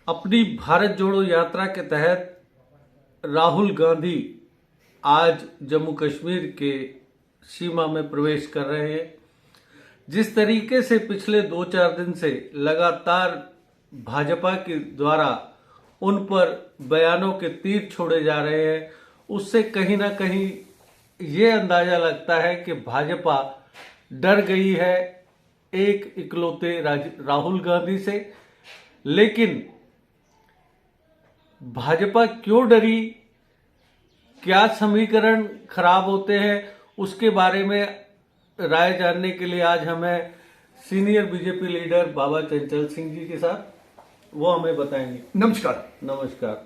अपनी भारत जोड़ो यात्रा के तहत राहुल गांधी आज जम्मू कश्मीर के सीमा में प्रवेश कर रहे हैं। जिस तरीके से पिछले 2-4 दिन से लगातार भाजपा के द्वारा उन पर बयानों के तीर छोड़े जा रहे हैं, उससे कहीं ना कहीं ये अंदाजा लगता है कि भाजपा डर गई है एक इकलौते राहुल गांधी से। लेकिन भाजपा क्यों डरी, क्या समीकरण खराब होते हैं, उसके बारे में राय जानने के लिए आज हमें सीनियर बीजेपी लीडर बाबा चंचल सिंह जी के साथ, वो हमें बताएंगे। नमस्कार। नमस्कार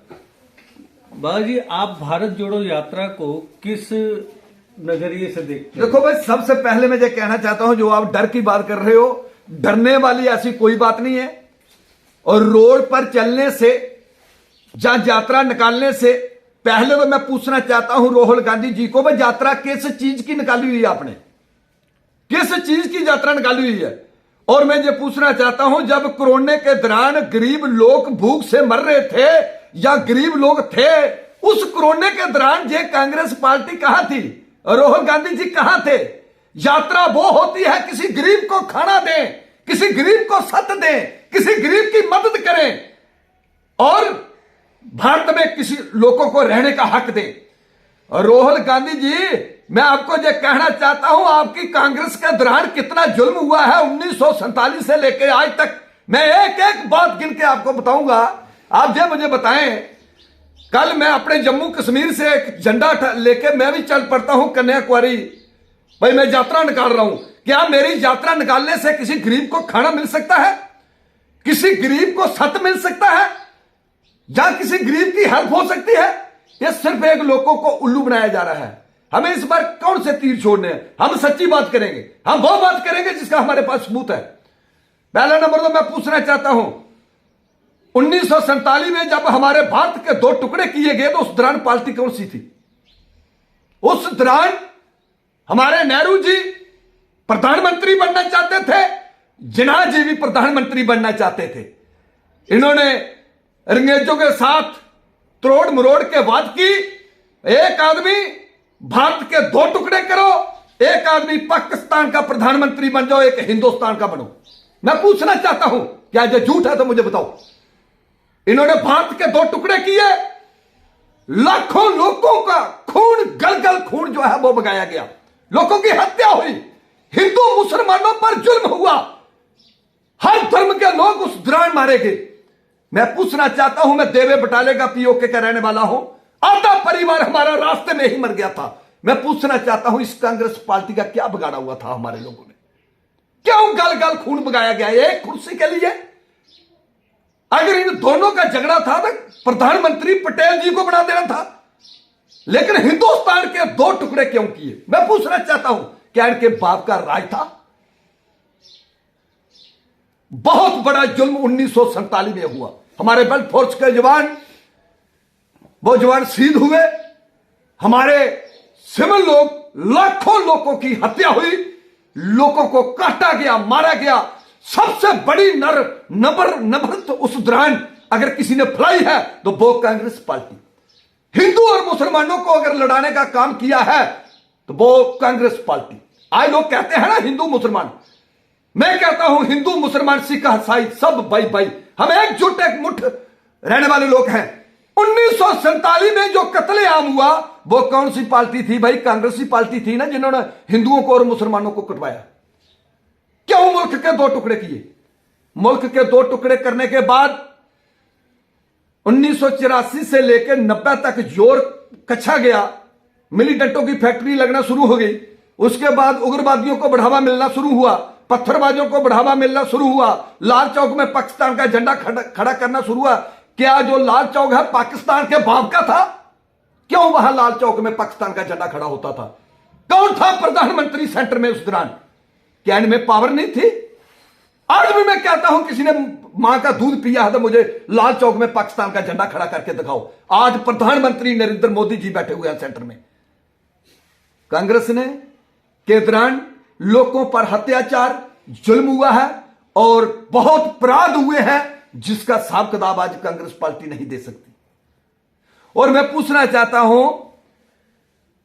बाबा जी, आप भारत जोड़ो यात्रा को किस नजरिए से देखते हैं? देखो भाई, सबसे पहले मैं ये कहना चाहता हूं, जो आप डर की बात कर रहे हो, डरने वाली ऐसी कोई बात नहीं है। और रोड पर चलने से या यात्रा निकालने से पहले तो मैं पूछना चाहता हूं राहुल गांधी जी को, भाई यात्रा किस चीज की निकाली हुई है? आपने किस चीज की यात्रा निकाली हुई है? और मैं ये पूछना चाहता हूं, जब कोरोना के दौरान गरीब लोग भूख से मर रहे थे या गरीब लोग थे, उस कोरोना के दौरान ये कांग्रेस पार्टी कहां थी? राहुल गांधी जी कहां थे? यात्रा वो होती है किसी गरीब को खाना दें, किसी गरीब को सत दें, किसी गरीब की मदद करें और भारत में किसी लोगों को रहने का हक दें। राहुल गांधी जी, मैं आपको ये कहना चाहता हूं, आपकी कांग्रेस के दौरान कितना जुल्म हुआ है 1947 से लेकर आज तक। मैं एक एक बात गिन के आपको बताऊंगा, आप जो मुझे बताएं। कल मैं अपने जम्मू कश्मीर से एक झंडा लेके मैं भी चल पड़ता हूं कन्याकुमारी। भाई मैं यात्रा निकाल रहा हूं, क्या मेरी यात्रा निकालने से किसी गरीब को खाना मिल सकता है? किसी गरीब को सत मिल सकता है? या किसी गरीब की हेल्प हो सकती है? यह सिर्फ एक लोगों को उल्लू बनाया जा रहा है। हमें इस बार कौन से तीर छोड़ने हैं? हम सच्ची बात करेंगे, हम वो बात करेंगे जिसका हमारे पास सबूत है। पहला नंबर तो मैं पूछना चाहता हूं, 1947 में जब हमारे भारत के 2 टुकड़े किए गए तो उस दौरान पार्टी कौन सी थी? उस दौरान हमारे नेहरू जी प्रधानमंत्री बनना चाहते थे, जिन्ना जी भी प्रधानमंत्री बनना चाहते थे। इन्होंने अंग्रेजों के साथ तोड़ मरोड़ के बात की, एक आदमी भारत के 2 टुकड़े करो, एक आदमी पाकिस्तान का प्रधानमंत्री बन जाओ, एक हिंदुस्तान का बनो। मैं पूछना चाहता हूं, क्या ये झूठ है तो मुझे बताओ। इन्होंने भारत के 2 टुकड़े किए, लाखों लोगों का खून, गल खून जो है वो बगाया गया, लोगों की हत्या हुई, हिंदू मुसलमानों पर जुल्म हुआ, हर धर्म के लोग उस दौरान मारे गए। मैं पूछना चाहता हूं, मैं देवे बटाले का पीओके का रहने वाला हूं, आधा परिवार हमारा रास्ते में ही मर गया था। मैं पूछना चाहता हूं, इस कांग्रेस पार्टी का क्या बिगाड़ा हुआ था हमारे लोगों ने? क्यों गल खून बगाया गया एक कुर्सी के लिए? अगर इन दोनों का झगड़ा था तो प्रधानमंत्री पटेल जी को बना देना था, लेकिन हिंदुस्तान के 2 टुकड़े क्यों किए? मैं पूछना चाहता हूं, क्या इनके बाप का राज था? बहुत बड़ा जुल्म 1947 में हुआ। हमारे बल फोर्स के जवान, वो जवान शहीद हुए, हमारे सिविल लोग, लाखों लोगों की हत्या हुई, लोगों को काटा गया, मारा गया। सबसे बड़ी नफरत उस दौरान अगर किसी ने फैलाई है तो वो कांग्रेस पार्टी। हिंदू और मुसलमानों को अगर लड़ाने का काम किया है तो वो कांग्रेस पार्टी। आज लोग कहते हैं ना हिंदू मुसलमान, मैं कहता हूं हिंदू मुसलमान सिख ईसाई सब भाई भाई, हम एकजुट एक मुठ रहने वाले लोग हैं। 1947 में जो कत्लेआम हुआ वो कौन सी पार्टी थी भाई? कांग्रेस की पार्टी थी ना, जिन्होंने हिंदुओं को और मुसलमानों को कटवाया। क्यों मुल्क के 2 टुकड़े किए? मुल्क के 2 टुकड़े करने के बाद 1984 से लेकर 90 तक जोर कच्छा गया, मिलिटेंटों की फैक्ट्री लगना शुरू हो गई। उसके बाद उग्रवादियों को बढ़ावा मिलना शुरू हुआ, पत्थरबाजों को बढ़ावा मिलना शुरू हुआ, लाल चौक में पाकिस्तान का झंडा खड़ा करना शुरू हुआ। क्या जो लाल चौक है पाकिस्तान के बाप का था? क्यों वहां लाल चौक में पाकिस्तान का झंडा खड़ा होता था? कौन था प्रधानमंत्री सेंटर में उस दौरान? क्या इनमें पावर नहीं थी? आज भी मैं कहता हूं, किसी ने मां का दूध पिया है तो मुझे लाल चौक में पाकिस्तान का झंडा खड़ा करके दिखाओ। आज प्रधानमंत्री नरेंद्र मोदी जी बैठे हुए हैं सेंटर में। कांग्रेस ने के दौरान लोगों पर अत्याचार, जुल्म हुआ है और बहुत अपराध हुए हैं। जिसका हिसाब किताब आज कांग्रेस पार्टी नहीं दे सकती। और मैं पूछना चाहता हूं,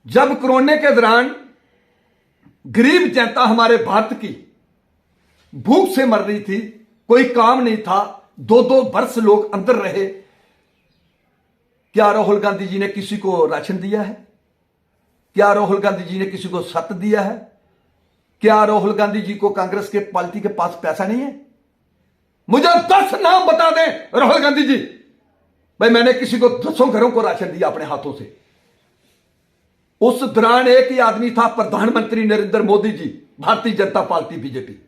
जब कोरोना के दौरान गरीब जनता हमारे भारत की भूख से मर रही थी, कोई काम नहीं था, 2-2 वर्ष लोग अंदर रहे, क्या राहुल गांधी जी ने किसी को राशन दिया है? क्या राहुल गांधी जी ने किसी को छत दिया है? क्या राहुल गांधी जी को कांग्रेस के पार्टी के पास पैसा नहीं है? मुझे 10 नाम बता दें राहुल गांधी जी, भाई मैंने किसी को 10 घरों को राशन दिया अपने हाथों से। उस दौरान एक ही आदमी था, प्रधानमंत्री नरेंद्र मोदी जी, भारतीय जनता पार्टी बीजेपी।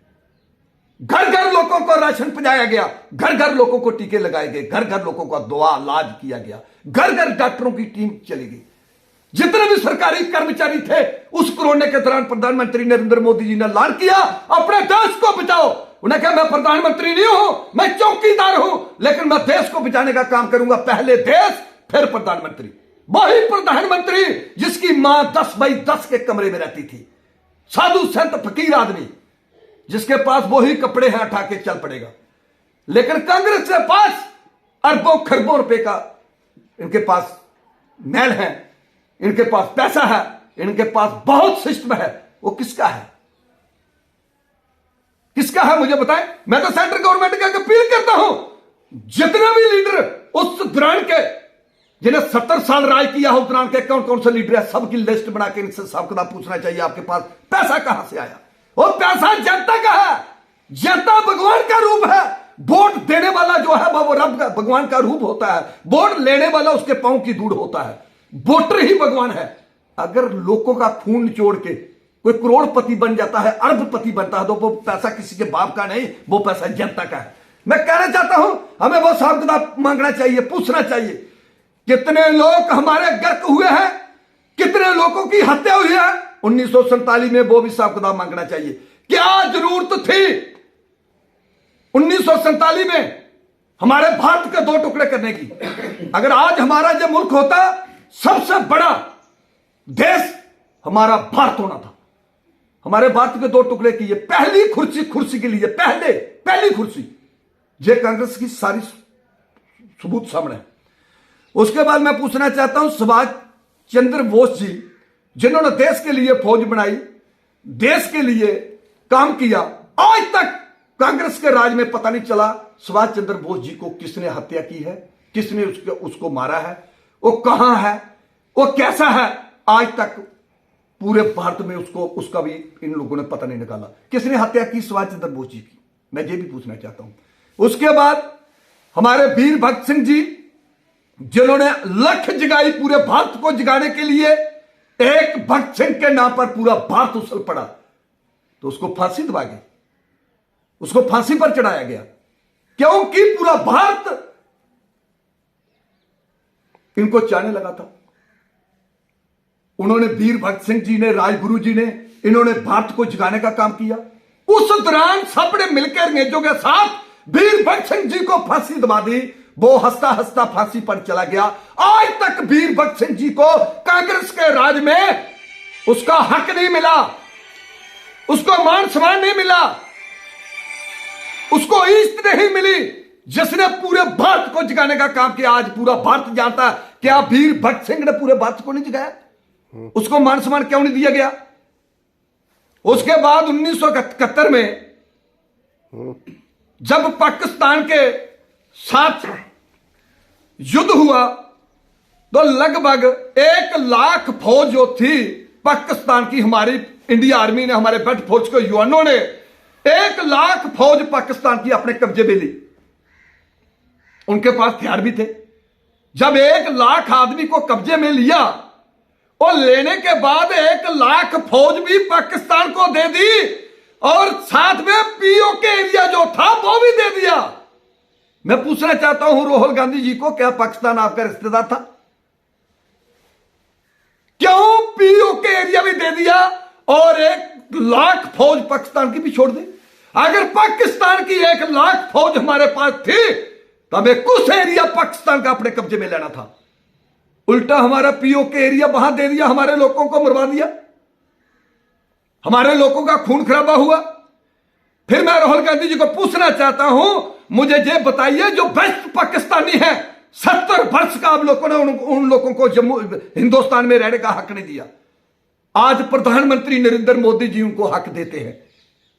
घर घर लोगों को राशन पहुंचाया गया, घर घर लोगों को टीके लगाए गए, घर घर लोगों का दवा इलाज किया गया, घर घर डॉक्टरों की टीम चली गई। जितने भी सरकारी कर्मचारी थे, उस कोरोना के दौरान प्रधानमंत्री नरेंद्र मोदी जी ने ऐलान किया, अपने देश को बचाओ। उन्हें कहा मैं प्रधानमंत्री नहीं हूं, मैं चौकीदार हूं, लेकिन मैं देश को बचाने का काम करूंगा। पहले देश फिर प्रधानमंत्री। वही प्रधानमंत्री जिसकी मां 10x10 के कमरे में रहती थी, साधु संत फकीर आदमी, जिसके पास वही कपड़े हैं, उठा के चल पड़ेगा। लेकिन कांग्रेस के पास अरबों खरबों रुपए का इनके पास मैल है, इनके पास पैसा है, इनके पास बहुत सिस्टम है। वो किसका है? किसका है मुझे बताएं। मैं तो सेंट्रल गवर्नमेंट का अपील करता हूं, जितने भी लीडर उस दौरान के, जिन्हें 70 साल राज किया हो, उस दौरान के कौन कौन से लीडर है, सबकी लिस्ट बना के इनसे हिसाब किताब पूछना चाहिए। आपके पास पैसा कहां से आया? और पैसा जनता का है। जनता भगवान का रूप है। वोट देने वाला जो है वो रब का, भगवान का रूप होता है। वोट लेने वाला उसके पांव की धूड़ होता है। वोटर ही भगवान है। अगर लोगों का खून निचोड़ के कोई करोड़पति बन जाता है, अरबपति बनता है, तो वो पैसा किसी के बाप का नहीं, वो पैसा जनता का है। मैं कहना चाहता हूं, हमें वो हिसाब किताब मांगना चाहिए, पूछना चाहिए, कितने लोग हमारे गर्क हुए हैं, कितने लोगों की हत्या हुई है 1947 में, वो भी हिसाब किताब मांगना चाहिए। क्या जरूरत थी 1947 में हमारे भारत के 2 टुकड़े करने की? अगर आज हमारा जो मुल्क होता, सबसे बड़ा देश हमारा भारत होना था। हमारे भारत के 2 टुकड़े किए, पहली कुर्सी के लिए, पहली कुर्सी। ये कांग्रेस की सारी सबूत सामने है। उसके बाद मैं पूछना चाहता हूं, सुभाष चंद्र बोस जी, जिन्होंने देश के लिए फौज बनाई, देश के लिए काम किया, आज तक कांग्रेस के राज में पता नहीं चला सुभाष चंद्र बोस जी को किसने हत्या की है, किसने उसको मारा है, वो कहां है, वो कैसा है। आज तक पूरे भारत में उसका भी इन लोगों ने पता नहीं निकाला, किसने हत्या की सुभाष चंद्र बोस जी की। मैं ये भी पूछना चाहता हूं। उसके बाद हमारे वीर भगत सिंह जी, जिन्होंने लख जगाई पूरे भारत को जगाने के लिए, एक भगत सिंह के नाम पर पूरा भारत उछल पड़ा, तो उसको फांसी दबा गई, उसको फांसी पर चढ़ाया गया, क्योंकि पूरा भारत इनको चाहने लगा था। उन्होंने, वीर भगत सिंह जी ने, राजगुरु जी ने, इन्होंने भारत को जगाने का काम किया। उस दौरान सबने मिलकर अंग्रेजों के साथ वीर भगत सिंह जी को फांसी दबा दी। वो हंसता हंसता फांसी पर चला गया। आज तक वीर भगत सिंह जी को कांग्रेस के राज में उसका हक नहीं मिला, उसको मान सम्मान नहीं मिला, उसको इज्जत नहीं मिली, जिसने पूरे भारत को जगाने का काम किया। आज पूरा भारत जानता है, क्या वीर भगत सिंह ने पूरे भारत को नहीं जगाया? उसको मान सम्मान क्यों नहीं दिया गया? उसके बाद 1971 में जब पाकिस्तान के साथ युद्ध हुआ, तो लगभग 1 लाख फौज जो थी पाकिस्तान की, हमारी इंडिया आर्मी ने, हमारे बेट फोर्स को युवानों ने 1 लाख फौज पाकिस्तान की अपने कब्जे में ली। उनके पास हथियार भी थे। जब 1 लाख आदमी को कब्जे में लिया और लेने के बाद 1 लाख फौज भी पाकिस्तान को दे दी, और साथ में पीओके एरिया जो था वो भी दे दिया। मैं पूछना चाहता हूं राहुल गांधी जी को, क्या पाकिस्तान आपका रिश्तेदार था? क्यों पीओके एरिया भी दे दिया और 1 लाख फौज पाकिस्तान की भी छोड़ दी? अगर पाकिस्तान की 1 लाख फौज हमारे पास थी, तो हमें कुछ एरिया पाकिस्तान का अपने कब्जे में लेना था। उल्टा हमारा पीओके एरिया वहां दे दिया, हमारे लोगों को मरवा दिया, हमारे लोगों का खून खराबा हुआ। फिर मैं राहुल गांधी जी को पूछना चाहता हूं, मुझे ये बताइए जो बेस्ट पाकिस्तानी है, 70 वर्ष का आप लोगों ने उन लोगों को जम्मू हिंदुस्तान में रहने का हक नहीं दिया। आज प्रधानमंत्री नरेंद्र मोदी जी उनको हक देते हैं।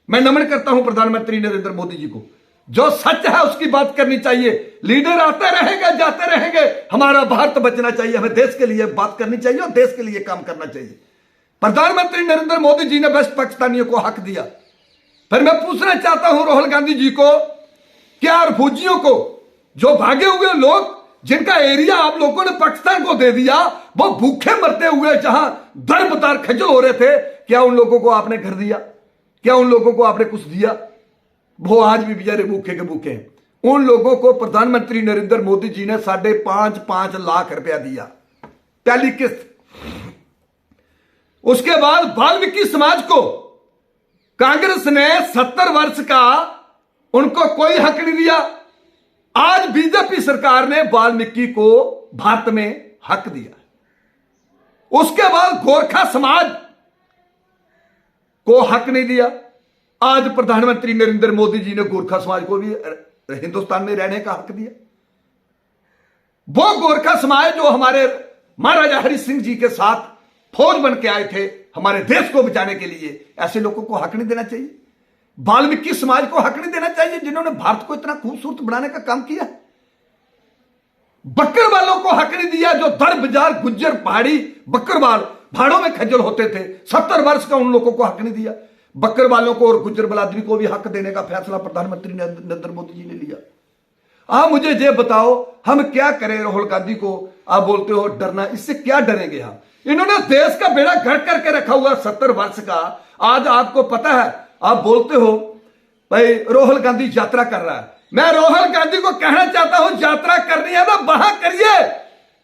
मैं नमन करता हूं प्रधानमंत्री नरेंद्र मोदी जी को। जो सच है उसकी बात करनी चाहिए। लीडर आते रहेंगे जाते रहेंगे, हमारा भारत बचना चाहिए, हमें देश के लिए बात करनी चाहिए और देश के लिए काम करना चाहिए। प्रधानमंत्री नरेंद्र मोदी जी ने बेस्ट पाकिस्तानियों को हक दिया। फिर मैं पूछना चाहता हूं राहुल गांधी जी को, क्या फौजियों को, जो भागे हुए लोग जिनका एरिया आप लोगों ने पाकिस्तान को दे दिया, वो भूखे मरते हुए जहां दर बदार खज्जल हो रहे थे, क्या उन लोगों को आपने घर दिया? क्या उन लोगों को आपने कुछ दिया? वो आज भी बेचारे भूखे के भूखे हैं। उन लोगों को प्रधानमंत्री नरेंद्र मोदी जी ने 5.5 लाख रुपया दिया, पहली किस्त। उसके बाद वाल्मीकि समाज को कांग्रेस ने 70 वर्ष का उनको कोई हक नहीं दिया। आज बीजेपी सरकार ने वाल्मीकि को भारत में हक दिया। उसके बाद गोरखा समाज को हक नहीं दिया। आज प्रधानमंत्री नरेंद्र मोदी जी ने गोरखा समाज को भी हिंदुस्तान में रहने का हक दिया। वो गोरखा समाज जो हमारे महाराजा हरि सिंह जी के साथ फौज बन के आए थे हमारे देश को बचाने के लिए, ऐसे लोगों को हक नहीं देना चाहिए। वाल्मीकि समाज को हक नहीं देना चाहिए जिन्होंने भारत को इतना खूबसूरत बनाने का काम किया। बकरवालों को हक नहीं दिया, जो दर बाजार गुज्जर पहाड़ी बकरवाल भाड़ों में खज्जल होते थे, 70 वर्ष का उन लोगों को हक नहीं दिया। बकरवालों को और गुज्जर बलादरी को भी हक देने का फैसला प्रधानमंत्री नरेंद्र मोदी जी ने लिया। आप मुझे ये बताओ, हम क्या करें? राहुल गांधी को आप बोलते हो डरना, इससे क्या डरेंगे हम? इन्होंने देश का बेड़ा गर्क करके रखा हुआ 70 वर्ष का। आज आपको पता है, आप बोलते हो भाई राहुल गांधी यात्रा कर रहा है। मैं राहुल गांधी को कहना चाहता हूं, यात्रा करनी है ना वहां करिए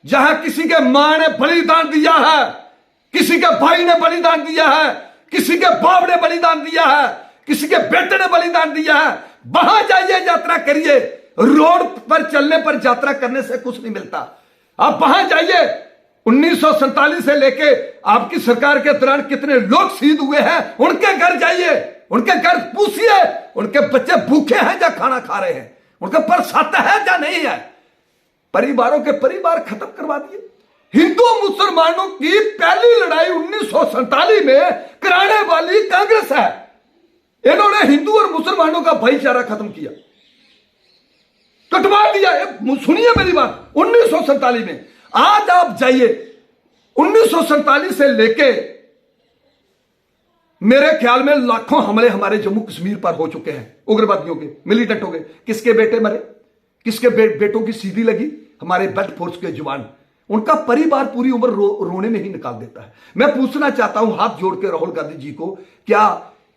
जहां किसी के मां ने बलिदान दिया है, किसी के भाई ने बलिदान दिया है, किसी के बाप ने बलिदान दिया है, किसी के बेटे ने बलिदान दिया है। वहां जाइए, यात्रा करिए। रोड पर चलने पर यात्रा करने से कुछ नहीं मिलता। आप वहां जाइए। 1947 से लेके आपकी सरकार के दौरान कितने लोग शहीद हुए हैं, उनके घर जाइए, उनके घर पूछिए, उनके बच्चे भूखे हैं या खाना खा रहे हैं, उनके पर छत है या नहीं है। परिवारों के परिवार खत्म करवा दिए। हिंदू मुसलमानों की पहली लड़ाई 1947 में कराने वाली कांग्रेस है। इन्होंने हिंदू और मुसलमानों का भाईचारा खत्म किया, कटवा दिया। सुनिए मेरी बात, 1947 में। आज आप जाइए, 1947 से लेके मेरे ख्याल में लाखों हमले हमारे जम्मू कश्मीर पर हो चुके हैं, उग्रवादियों के, मिलिटेंटों के। किसके बेटे मरे, किसके बेटों की सीधी लगी? हमारे बेल्ट फोर्स के जवान। उनका परिवार पूरी उम्र रोने में ही निकाल देता है। मैं पूछना चाहता हूं हाथ जोड़ के राहुल गांधी जी को, क्या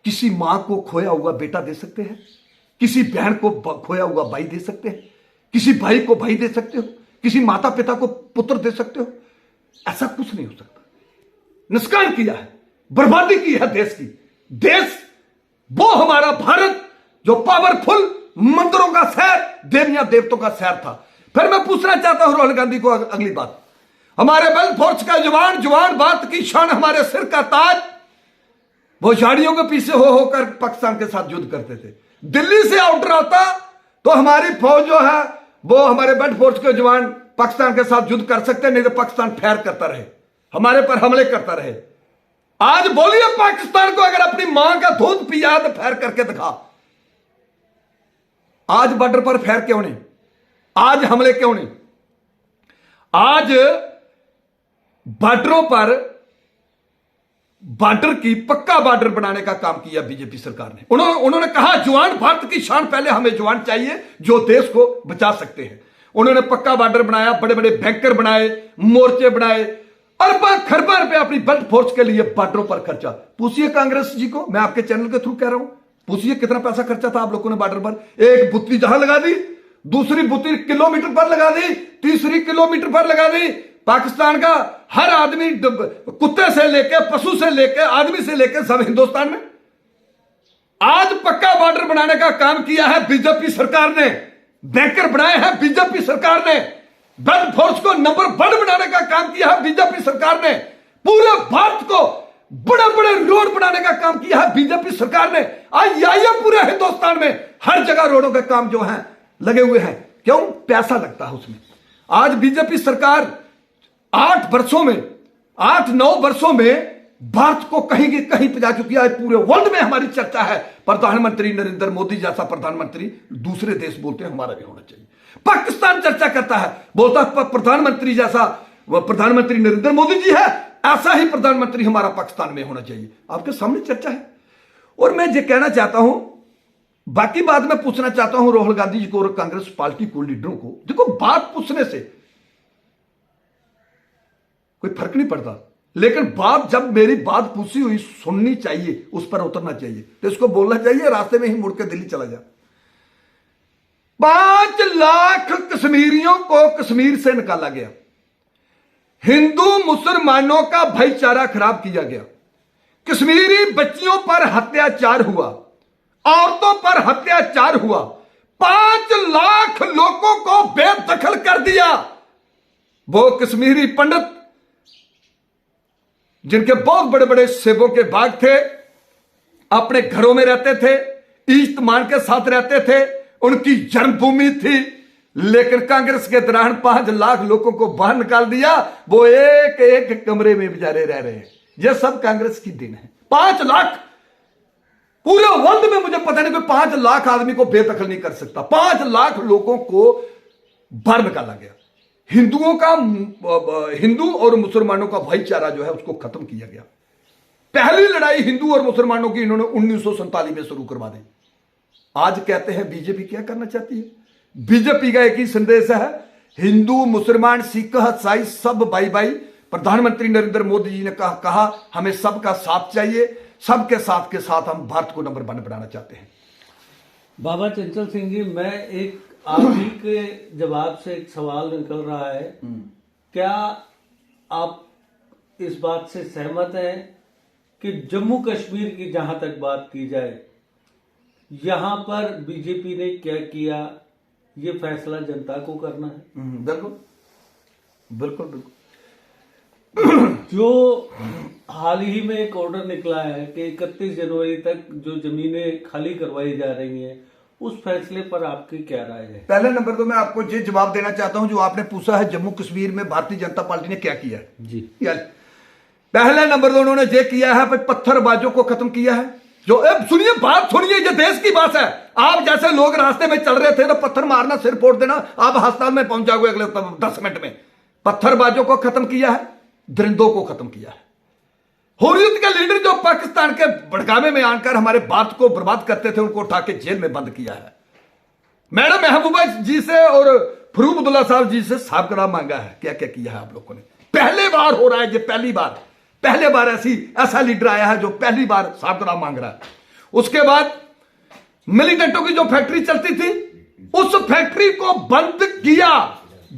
किसी मां को खोया हुआ बेटा दे सकते हैं? किसी बहन को खोया हुआ भाई दे सकते हैं? किसी भाई को भाई दे सकते हो? किसी माता पिता को पुत्र दे सकते हो? ऐसा कुछ नहीं हो सकता। नुकसान किया है, बर्बादी की है देश की। देश वो हमारा भारत जो पावरफुल मंदिरों का शहर, देवियां देवतों का शहर था। फिर मैं पूछना चाहता हूं राहुल गांधी को अगली बात, हमारे बल फोर्स का जवान, जवान बात की शान, हमारे सिर का ताज, वो झाड़ियों के पीछे हो होकर पाकिस्तान के साथ युद्ध करते थे। दिल्ली से आउटर आता तो हमारी फौज जो है वो, हमारे बेल्ट फोर्स के जवान पाकिस्तान के साथ युद्ध कर सकते, नहीं तो पाकिस्तान फैर करता रहे, हमारे पर हमले करता रहे। आज बोलिए पाकिस्तान को, अगर अपनी मां का दूध पिया तो फैर करके दिखा। आज बॉर्डर पर फैर क्यों नहीं? आज हमले क्यों नहीं? आज बॉर्डरों पर बॉर्डर की पक्का बॉर्डर बनाने का काम किया बीजेपी सरकार ने। उन्होंने कहा जवान भारत की शान, पहले हमें जवान चाहिए जो देश को बचा सकते हैं। उन्होंने पक्का बॉर्डर बनाया, बड़े बड़े बैंकर बनाए, मोर्चे बनाए, अरबा खरबा रुपए अपनी बेल्ट फोर्स के लिए बॉर्डरों पर खर्चा। पूछिए कांग्रेस जी को, मैं आपके चैनल के थ्रू कह रहा हूं, पूछिए कितना पैसा खर्चा था आप लोगों ने बॉर्डर पर। एक बुत्ती जहां लगा दी, दूसरी बुत्ती किलोमीटर पर लगा दी, तीसरी किलोमीटर पर लगा दी। पाकिस्तान का हर आदमी, कुत्ते से लेके, पशु से लेके, आदमी से लेके सब हिंदुस्तान में। आज पक्का बॉर्डर बनाने का काम किया है बीजेपी सरकार ने, बैंकर बनाए हैं बीजेपी सरकार ने, बेल्ट फोर्स को नंबर 1 बनाने का काम किया है बीजेपी सरकार ने। पूरे भारत को बड़े बड़े रोड बनाने का काम किया है बीजेपी सरकार ने। आज ये पूरे हिंदुस्तान में हर जगह रोडों के काम जो है लगे हुए हैं। क्यों? पैसा लगता है उसमें। आज बीजेपी सरकार 8-9 वर्षों में भारत को कहीं की कहीं पहुंचा चुकी है। पूरे वर्ल्ड में हमारी चर्चा है। प्रधानमंत्री नरेंद्र मोदी जैसा प्रधानमंत्री दूसरे देश बोलते हैं हमारा भी होना चाहिए। पाकिस्तान चर्चा करता है, बोलता है प्रधानमंत्री जैसा प्रधानमंत्री नरेंद्र मोदी जी है, ऐसा ही प्रधानमंत्री हमारा पाकिस्तान में होना चाहिए। आपके सामने चर्चा है। और मैं ये कहना चाहता हूं, बाकी बात मैं पूछना चाहता हूं राहुल गांधी जी को और कांग्रेस पार्टी को, लीडरों को। देखो, बात पूछने से कोई फर्क नहीं पड़ता, लेकिन बात जब मेरी बात पूछी हुई सुननी चाहिए, उस पर उतरना चाहिए। तो इसको बोलना चाहिए, रास्ते में ही मुड़ के दिल्ली चला जा। 5 लाख कश्मीरियों को कश्मीर से निकाला गया। हिंदू मुसलमानों का भाईचारा खराब किया गया। कश्मीरी बच्चियों पर अत्याचार हुआ, औरतों पर अत्याचार हुआ। 5 लाख लोगों को बेदखल कर दिया। वो कश्मीरी पंडित जिनके बहुत बड़े बड़े सेबों के बाग थे, अपने घरों में रहते थे, ईस्ट मान के साथ रहते थे, उनकी जन्मभूमि थी, लेकिन कांग्रेस के दौरान 5 लाख लोगों को बाहर निकाल दिया। वो एक एक कमरे में बेचारे रह रहे हैं। यह सब कांग्रेस की दिन है। 5 लाख पूरे वर्ल्ड में मुझे पता नहीं कोई 5 लाख आदमी को बेदखल नहीं कर सकता। 5 लाख लोगों को बाहर निकाला गया। हिंदुओं का, हिंदू और मुसलमानों का भाईचारा जो है उसको खत्म किया गया। पहली लड़ाई हिंदू और मुसलमानों की इन्होंने 1947 में शुरू करवा दी। आज कहते हैं बीजेपी क्या करना चाहती है? बीजेपी का एक ही संदेश है, हिंदू मुसलमान सिख ईसाई सब भाई भाई। प्रधानमंत्री नरेंद्र मोदी जी ने कहा हमें सबका साथ चाहिए, सबके साथ के साथ हम भारत को नंबर 1 बनाना चाहते हैं। बाबा चंचल सिंह जी, मैं एक आप ही के जवाब से एक सवाल निकल रहा है, क्या आप इस बात से सहमत हैं कि जम्मू कश्मीर की जहां तक बात की जाए, यहां पर बीजेपी ने क्या किया, ये फैसला जनता को करना है? बिल्कुल बिल्कुल बिल्कुल। जो हाल ही में एक ऑर्डर निकला है कि 31 जनवरी तक जो जमीनें खाली करवाई जा रही हैं, उस फैसले पर आपकी क्या राय है? पहले नंबर तो मैं आपको ये जवाब देना चाहता हूं जो आपने पूछा है, जम्मू कश्मीर में भारतीय जनता पार्टी ने क्या किया है जी। पहले नंबर तो उन्होंने ये किया है, पत्थरबाजों को खत्म किया है। जो सुनिए, बात सुनिए, ये देश की बात है। आप जैसे लोग रास्ते में चल रहे थे तो पत्थर मारना, सिर फोड़ देना, आप अस्पताल में पहुंच जाओगे अगले 10 मिनट में। पत्थरबाजों को खत्म किया है, दरिंदों को खत्म किया है। हुर्रियत के लीडर जो पाकिस्तान के भड़कावे में आकर हमारे भारत को बर्बाद करते थे, उनको उठा के जेल में बंद किया है। मैडम महबूबा जी से और फरूक अब्दुल्ला साहब जी से साहब मांगा है। क्या क्या किया है आप लोगों ने? पहले बार हो रहा है ये, पहले बार ऐसा लीडर आया है जो पहली बार साहब मांग रहा है। उसके बाद मिलिटेंटों की जो फैक्ट्री चलती थी, उस फैक्ट्री को बंद किया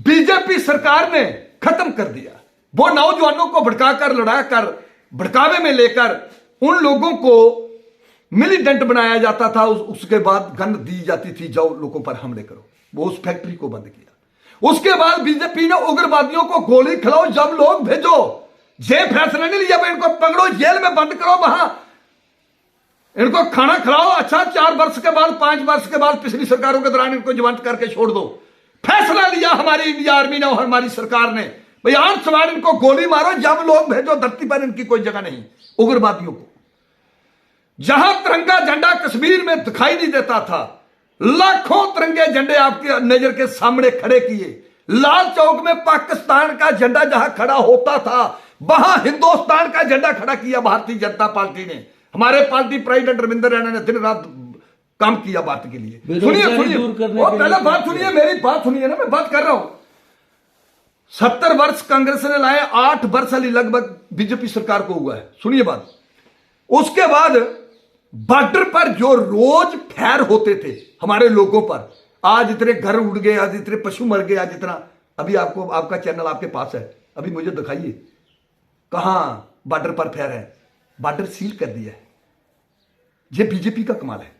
बीजेपी सरकार ने, खत्म कर दिया। वो नौजवानों को भड़काकर, लड़ाकर, भड़कावे में लेकर उन लोगों को मिलिटेंट बनाया जाता था। उसके बाद गन दी जाती थी, जाओ लोगों पर हमले करो। वो उस फैक्ट्री को बंद किया। उसके बाद बीजेपी ने उग्रवादियों को गोली खिलाओ, जब लोग भेजो। ये फैसला नहीं लिया इनको पकड़ो, जेल में बंद करो, वहां इनको खाना खिलाओ। अच्छा, 4 वर्ष के बाद, 5 वर्ष के बाद, पिछली सरकारों के दौरान इनको जीवंत करके छोड़ दो। फैसला लिया हमारी इंडिया आर्मी ने और हमारी सरकार ने, भाई 8 सवार इनको गोली मारो, जब लोग भेजो, धरती पर इनकी कोई जगह नहीं। उग्रवादियों को जहां तिरंगा झंडा कश्मीर में दिखाई नहीं देता था, लाखों तिरंगे झंडे आपके नजर के सामने खड़े किए। लाल चौक में पाकिस्तान का झंडा जहां खड़ा होता था, वहां हिंदुस्तान का झंडा खड़ा किया भारतीय जनता पार्टी ने। हमारे पार्टी प्रेसिडेंट रविंद्र रैना ने दिन रात काम किया बात के लिए। सुनिए पहले बात सुनिए, मेरी बात सुनिए ना, मैं बात कर रहा हूं। 70 वर्ष कांग्रेस ने लाए, 8 वर्ष अली लगभग बीजेपी सरकार को हुआ है। सुनिए बात। उसके बाद बॉर्डर पर जो रोज फैर होते थे हमारे लोगों पर, आज इतने घर उड़ गए, आज इतने पशु मर गए, आज इतना। अभी आपको, आपका चैनल आपके पास है, अभी मुझे दिखाइए कहां बॉर्डर पर फैर है। बॉर्डर सील कर दिया है। यह बीजेपी का कमाल है।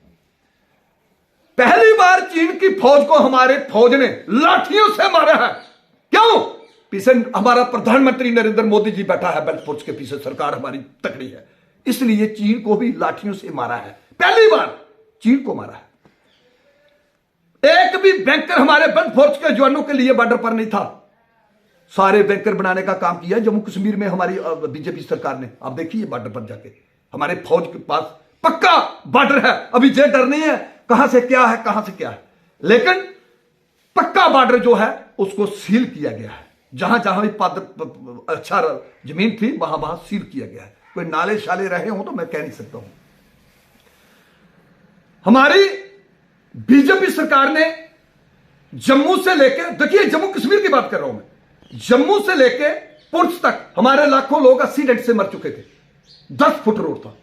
पहली बार चीन की फौज को हमारे फौज ने लाठियों से मारा है। क्यों? पीछे हमारा प्रधानमंत्री नरेंद्र मोदी जी बैठा है, बेल्ट फोर्स के पीछे सरकार हमारी तकड़ी है, इसलिए चीन को भी लाठियों से मारा है। पहली बार चीन को मारा है। एक भी बैंकर हमारे बेल्ट फोर्स के जवानों के लिए बॉर्डर पर नहीं था। सारे बैंकर बनाने का काम किया जम्मू कश्मीर में हमारी बीजेपी सरकार ने। आप देखिए बॉर्डर पर जाके हमारे फौज के पास पक्का बॉर्डर है। अभी ये डर नहीं है कहां से क्या है, कहां से क्या है, लेकिन पक्का बॉर्डर जो है उसको सील किया गया है। जहां जहां भी अच्छा जमीन थी वहां वहां सील किया गया है। कोई नाले शाले रहे हो तो मैं कह नहीं सकता हूं। हमारी बीजेपी सरकार ने जम्मू से लेकर, देखिए जम्मू कश्मीर की बात कर रहा हूं मैं, जम्मू से लेकर पुंछ तक हमारे लाखों लोग एक्सीडेंट से मर चुके थे। 10 फुट रोड था,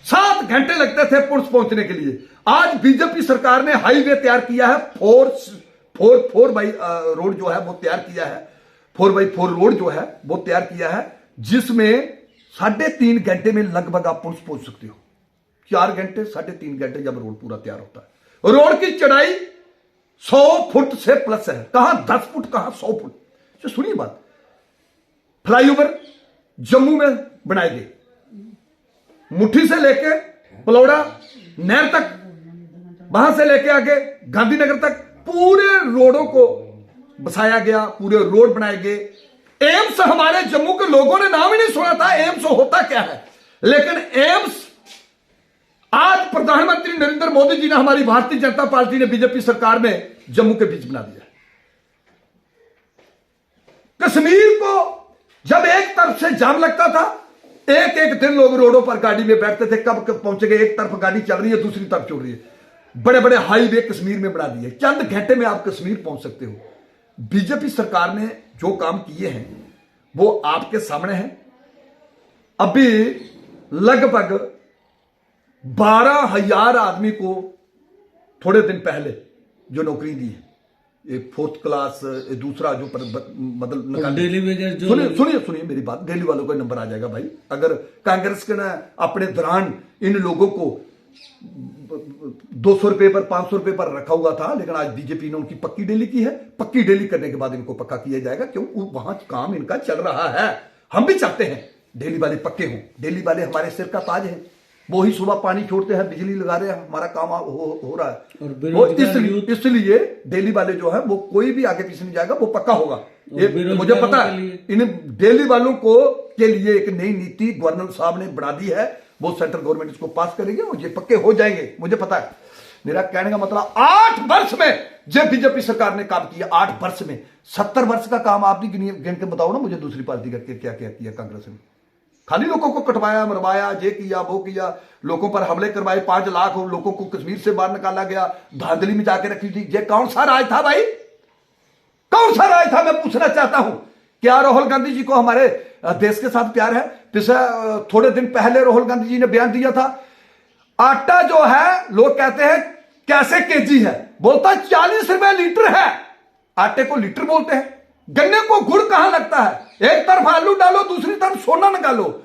7 घंटे लगते थे पुंछ पहुंचने के लिए। आज बीजेपी सरकार ने हाईवे तैयार किया है, 4x4 रोड जो है वो तैयार किया है, 4x4 रोड जो है वो तैयार किया है, जिसमें 3.5 घंटे में लगभग आप पुंछ पहुंच सकते हो। 4 घंटे 3.5 घंटे जब रोड पूरा तैयार होता है। रोड की चौड़ाई 100 फुट से प्लस है, कहां 10 फुट कहां 100 फुट। तो सुनिए बात, फ्लाईओवर जम्मू में बनाए गए, मुट्ठी से लेके पलौड़ा नहर तक, वहां से लेके आगे गांधीनगर तक पूरे रोडों को बसाया गया, पूरे रोड बनाए गए। एम्स हमारे जम्मू के लोगों ने नाम ही नहीं सुना था एम्स होता क्या है, लेकिन एम्स आज प्रधानमंत्री नरेंद्र मोदी जी ने, हमारी भारतीय जनता पार्टी ने, बीजेपी सरकार ने जम्मू के बीच बना दिया। कश्मीर को जब एक तरफ से जाम लगता था, एक एक दिन लोग रोडों पर गाड़ी में बैठते थे, कब पहुंचेंगे, एक तरफ गाड़ी चल रही है दूसरी तरफ चल रही है। बड़े बड़े हाईवे कश्मीर में बना दिए, चंद घंटे में आप कश्मीर पहुंच सकते हो। बीजेपी सरकार ने जो काम किए हैं वो आपके सामने है। अभी लगभग 12,000 आदमी को थोड़े दिन पहले जो नौकरी दी है, एक 4th क्लास, दूसरा जो मतलब सुनिए मेरी बात, दिल्ली वालों को नंबर आ जाएगा भाई। अगर कांग्रेस के ना अपने दौरान इन लोगों को 200 रुपए पर 500 रुपए पर रखा हुआ था, लेकिन आज बीजेपी ने उनकी पक्की डेली की है। पक्की डेली करने के बाद इनको पक्का किया जाएगा, क्यों वहां काम इनका चल रहा है। हम भी चाहते हैं डेली वाले पक्के हों। डेली वाले हमारे सिर का ताज है, वो ही सुबह पानी छोड़ते हैं, बिजली लगा रहे हैं, हमारा काम हो रहा है। वो इसलिए डेली वाले जो है वो कोई भी आगे पीछे नहीं जाएगा, वो पक्का होगा। मुझे पता है इन डेली वालों को के लिए एक नई नीति गवर्नर साहब ने बना दी है, वो सेंट्रल गवर्नमेंट इसको पास करेगी और ये पक्के हो जाएंगे, मुझे पता है। मेरा कहने का मतलब 8 वर्ष में जब बीजेपी सरकार ने काम किया, 8 वर्ष में 70 वर्ष का काम आप भी गिन के बताओ ना मुझे, दूसरी पार्टी करके क्या क्या किया कांग्रेस ने। खाली लोगों को कटवाया, मरवाया, ये किया वो किया, लोगों पर हमले करवाए, 5 लाख लोगों को कश्मीर से बाहर निकाला गया, धांधली में जाके रखी थी। ये कौन सा राज था भाई, कौन सा राज था, मैं पूछना चाहता हूं। क्या राहुल गांधी जी को हमारे देश के साथ प्यार है? पिछले थोड़े दिन पहले राहुल गांधी जी ने बयान दिया था, आटा जो है लोग कहते हैं कैसे केजी है, बोलता 40 रुपए लीटर है। आटे को लीटर बोलते हैं। गन्ने को गुड़ कहां लगता है, एक तरफ आलू डालो दूसरी तरफ सोना निकालो।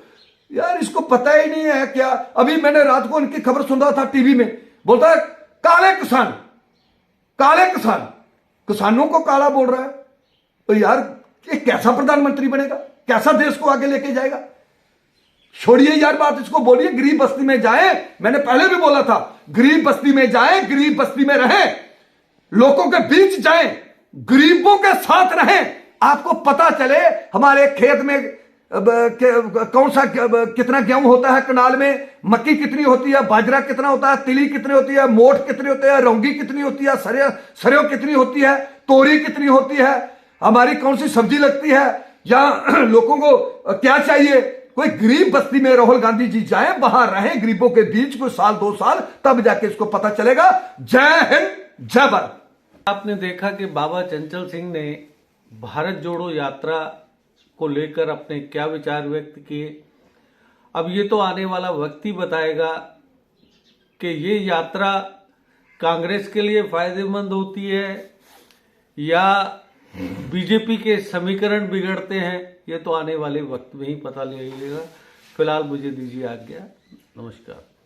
यार इसको पता ही नहीं है क्या। अभी मैंने रात को इनकी खबर सुन रहा था टीवी में, बोलता है काले किसान, काले किसान, किसानों को काला बोल रहा है। तो यार ये कैसा प्रधानमंत्री बनेगा, कैसा देश को आगे लेके जाएगा। छोड़िए यार बात, इसको बोलिए गरीब बस्ती में जाए। मैंने पहले भी बोला था, गरीब बस्ती में जाए, गरीब बस्ती में रहें, लोगों के बीच जाएं, गरीबों के साथ रहें। आपको पता चले हमारे खेत में कौन सा कितना गेहूं होता है, कनाल में मक्की कितनी होती है, बाजरा कितना होता है, तिली कितनी होती है, मोठ कितनी होती है, रौंगी कितनी होती है, सरियों कितनी होती है, तोरी कितनी होती है, हमारी कौन सी सब्जी लगती है, या लोगों को क्या चाहिए। कोई गरीब बस्ती में राहुल गांधी जी जाए, वहां रहें गरीबों के बीच कोई साल 2 साल, तब जाके इसको पता चलेगा। जय हिंद, जय भारत। आपने देखा कि बाबा चंचल सिंह ने भारत जोड़ो यात्रा को लेकर अपने क्या विचार व्यक्त किए। अब ये तो आने वाला वक्त ही बताएगा कि ये यात्रा कांग्रेस के लिए फायदेमंद होती है या बीजेपी के समीकरण बिगड़ते हैं, ये तो आने वाले वक्त में ही पता लगेगा। फिलहाल मुझे दीजिए आज्ञा, नमस्कार।